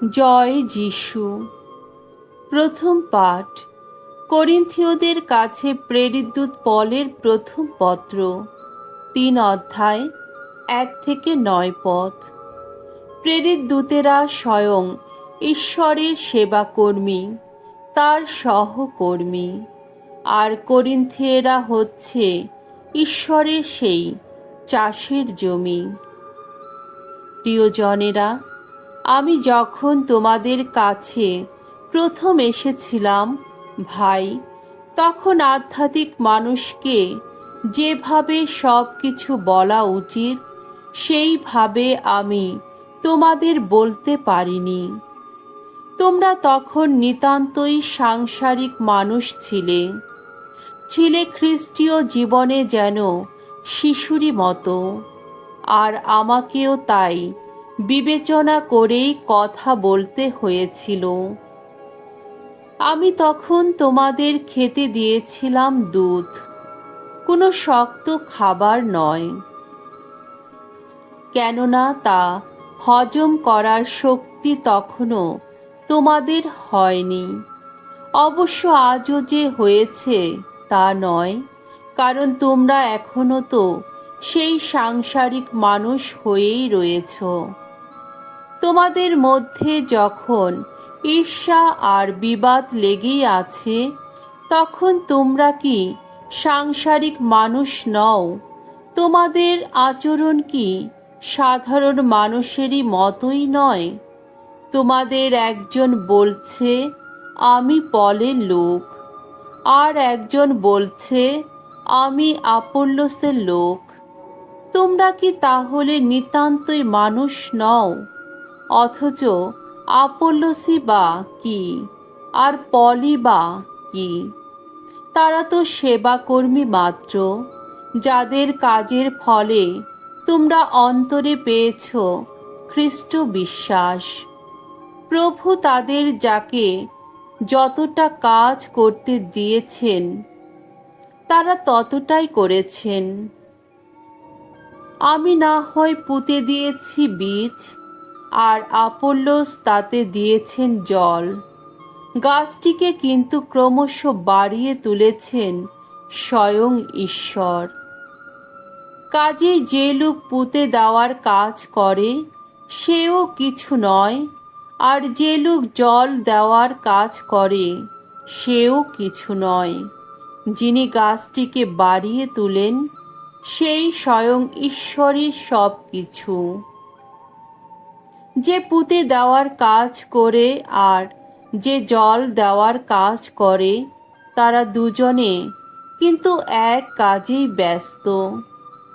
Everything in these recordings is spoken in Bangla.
জয় যিশু। প্রথম পাঠ করিন্থীয়দের কাছে প্রেরিত দূত পলের প্রথম পত্র, ৩ অধ্যায় ১-৯ পদ। প্রেরিত দূতেরা স্বয়ং ঈশ্বরের সেবাকর্মী, তার সহকর্মী, আর করিন্থীয়রা হচ্ছে ঈশ্বরের সেই চাষের জমি। প্রিয়জনেরা, আমি যখন তোমাদের কাছে প্রথম এসেছিলাম ভাই, তখন আধ্যাত্মিক মানুষকে যেভাবে সব কিছু বলা উচিত সেইভাবে আমি তোমাদের বলতে পারিনি। তোমরা তখন নিতান্তই সাংসারিক মানুষ ছিলে খ্রিস্টীয় জীবনে যেন শিশুরই মতো, আর আমাকেও তাই বিবেচনা করেই কথা বলতে হয়েছিল। আমি তখন তোমাদের খেতে দিয়েছিলাম দুধ, কোনো শক্ত খাবার নয়, কেননা তা হজম করার শক্তি তখনও তোমাদের হয়নি। অবশ্য আজও যে হয়েছে তা নয়, কারণ তোমরা এখনো তো সেই সাংসারিক মানুষ হয়েই রয়েছ। তোমাদের মধ্যে যখন ঈর্ষা আর বিবাদ লেগেই আছে, তখন তোমরা কি সাংসারিক মানুষ নও? তোমাদের আচরণ কি সাধারণ মানুষেরই মতোই নয়? তোমাদের একজন বলছে আমি পলের লোক, আর একজন বলছে আমি আপোল্লোসের লোক। তোমরা কি তাহলে নিতান্তই মানুষ নও? অথচ আপোল্লোসই বা কি, আর পলই বা কি? তারা তো সেবাকর্মী মাত্র, যাদের কাজের ফলে তোমরা অন্তরে পেয়েছ খ্রিস্ট বিশ্বাস। প্রভু তাদের যাকে যতটা কাজ করতে দিয়েছেন তারা ততটাই করেছেন। আমি না হয় পুঁতে দিয়েছি বীজ, আর আপোল্লোস তাতে দিয়েছেন জল, গাছটিকে কিন্তু ক্রমশ বাড়িয়ে তুলেছেন স্বয়ং ঈশ্বর। কাজে যে লোক পুঁতে দেওয়ার কাজ করে সেও কিছু নয়, আর যে লোক জল দেওয়ার কাজ করে সেও কিছু নয়। যিনি গাছটিকে বাড়িয়ে তুলেন সেই স্বয়ং ঈশ্বরই সব কিছু। যে পুঁতে দেওয়ার কাজ করে আর যে জল দেওয়ার কাজ করে, তারা দুজনে কিন্তু এক কাজেই ব্যস্ত,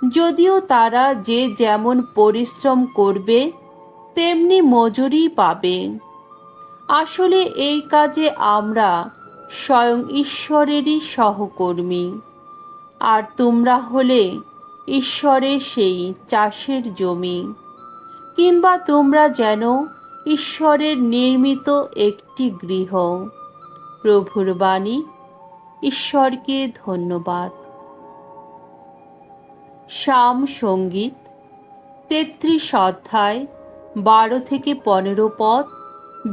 যদিও তারা যে যেমন পরিশ্রম করবে তেমনি মজুরি পাবে। আসলে এই কাজে আমরা স্বয়ং ঈশ্বরেরই সহকর্মী, আর তোমরা হলে ঈশ্বরের সেই চাষের জমি, কিংবা তোমরা যেন ঈশ্বরের নির্মিত একটি গৃহ। প্রভুর বাণী। ঈশ্বরকে ধন্যবাদ। শাম সঙ্গীত ৩৩ অধ্যায় ১২-১৫ পদ,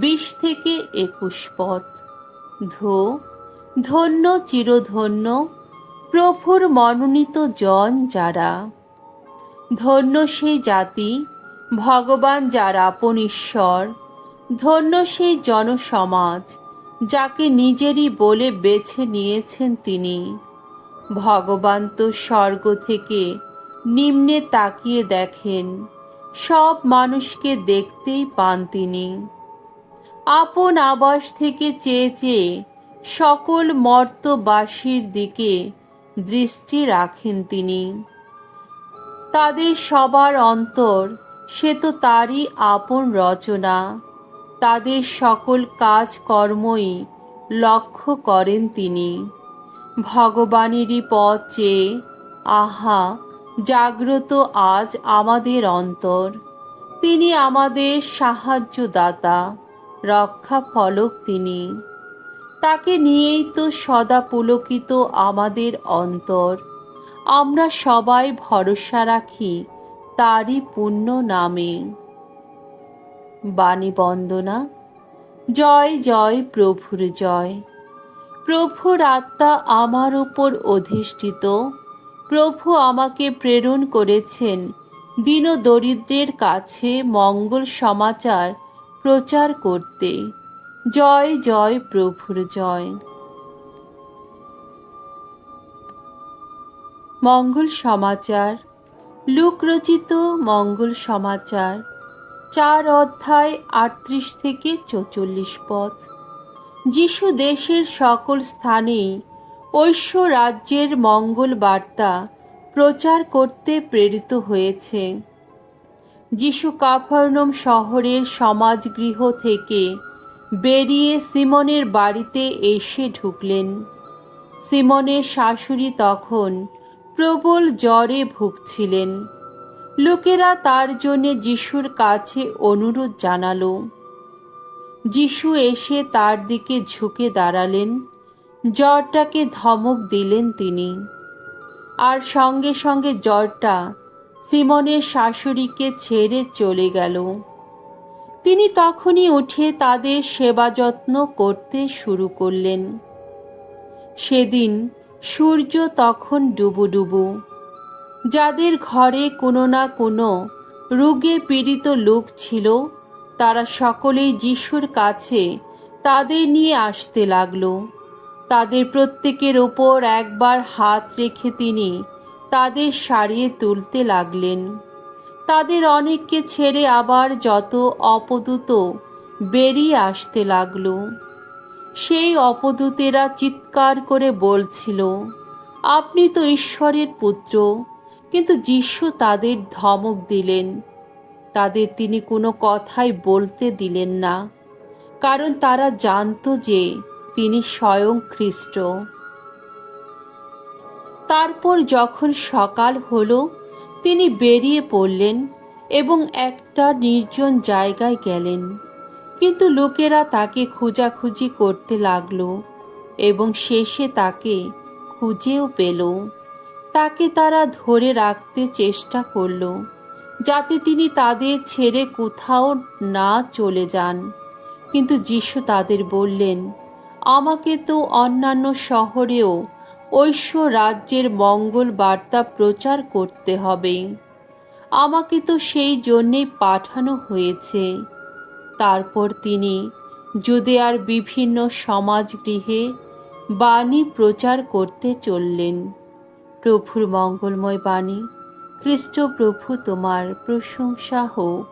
২০-২১ পদ। ধন্য চিরধন্য প্রভুর মনোনীত জন যারা। ধন্য সেই জাতি ভগবান যার আপন ঈশ্বর। ধন্য সেই জনসমাজ যাকে নিজেরই বলে বেছে নিয়েছেন তিনি। ভগবান তো স্বর্গ থেকে নিম্নে তাকিয়ে দেখেন, সব মানুষকে দেখতেই পান তিনি। আপন আবাস থেকে চেয়ে চেয়ে সকল মর্ত্যবাসীর দিকে দৃষ্টি রাখেন তিনি। তাদের সবার অন্তর সে তো তারই আপন রচনা। তাদের সকল কাজকর্মই লক্ষ্য করেন তিনি। ভগবানেরই পথ চেয়ে আহা জাগ্রত আজ আমাদের অন্তর। তিনি আমাদের সাহায্যদাতা, রক্ষা ফলক তিনি। তাকে নিয়েই তো সদা পুলকিত আমাদের অন্তর। আমরা সবাই ভরসা রাখি তারই পুণ্য নামে। বাণী বন্দনা। জয় জয় প্রভুর জয়। প্রভুর আত্মা আমার উপর অধিষ্ঠিত। প্রভু আমাকে প্রেরণ করেছেন দীন দরিদ্রের কাছে মঙ্গল সমাচার প্রচার করতে। জয় জয় প্রভুর জয়। মঙ্গল সমাচার। লুক রচিত মঙ্গল সমাচার 4 অধ্যায় 38 থেকে 44 পদ। যিশু দেশের সকল স্থানেই ঐশ্ব রাজ্যের মঙ্গল বার্তা প্রচার করতে প্রেরিত হয়েছে। যিশু কাফারনাউম শহরের সমাজগৃহ থেকে বেরিয়ে সিমনের বাড়িতে এসে ঢুকলেন। সিমনের শাশুড়ি তখন প্রবল জ্বরে ভুগছিলেন। লোকেরা তার জন্য যিশুর কাছে অনুরোধ জানালো। যিশু এসে তার দিকে ঝুঁকে দাঁড়ালেন, জ্বরটাকে ধমক দিলেন তিনি। আর সঙ্গে সঙ্গে জ্বরটা সিমনের শাশুড়িকে ছেড়ে চলে গেল। তিনি তখনই উঠে তাদের সেবা যত্ন করতে শুরু করলেন। সেদিন সূর্য তখন ডুবুডুবু। যাদের ঘরে কোনো না কোনো রোগে পীড়িত লোক ছিল, তারা সকলেই যিশুর কাছে তাদের নিয়ে আসতে লাগলো। তাদের প্রত্যেকের ওপর একবার হাত রেখে তিনি তাদের সারিয়ে তুলতে লাগলেন। তাদের অনেককে ছেড়ে আবার যত অপদূত বেরিয়ে আসতে লাগলো। সেই অপদূতেরা চিৎকার করে বলছিল, আপনি তো ঈশ্বরের পুত্র। কিন্তু যিশু তাদের ধমক দিলেন। তাদের তিনি কোনো কথাই বলতে দিলেন না, কারণ তারা জানত যে তিনি স্বয়ং খ্রিস্ট। তারপর যখন সকাল হলো, তিনি বেরিয়ে পড়লেন এবং একটা নির্জন জায়গায় গেলেন। কিন্তু লোকেরা তাকে খোঁজাখুঁজি করতে লাগলো এবং শেষে তাকে খুঁজেও পেল। তাকে তারা ধরে রাখতে চেষ্টা করল, যাতে তিনি তাদের ছেড়ে কোথাও না চলে যান। কিন্তু যিশু তাদের বললেন, আমাকে তো অন্যান্য শহরেও ঐশ্ব রাজ্যের মঙ্গল বার্তা প্রচার করতে হবে। আমাকে তো সেই জন্যেই পাঠানো হয়েছে। তারপর তিনি জুদেয়ার বিভিন্ন সমাজগৃহে বাণী প্রচার করতে চললেন। প্রভুর মঙ্গলময় বাণী। খ্রিস্ট প্রভু তোমার প্রশংসা হোক।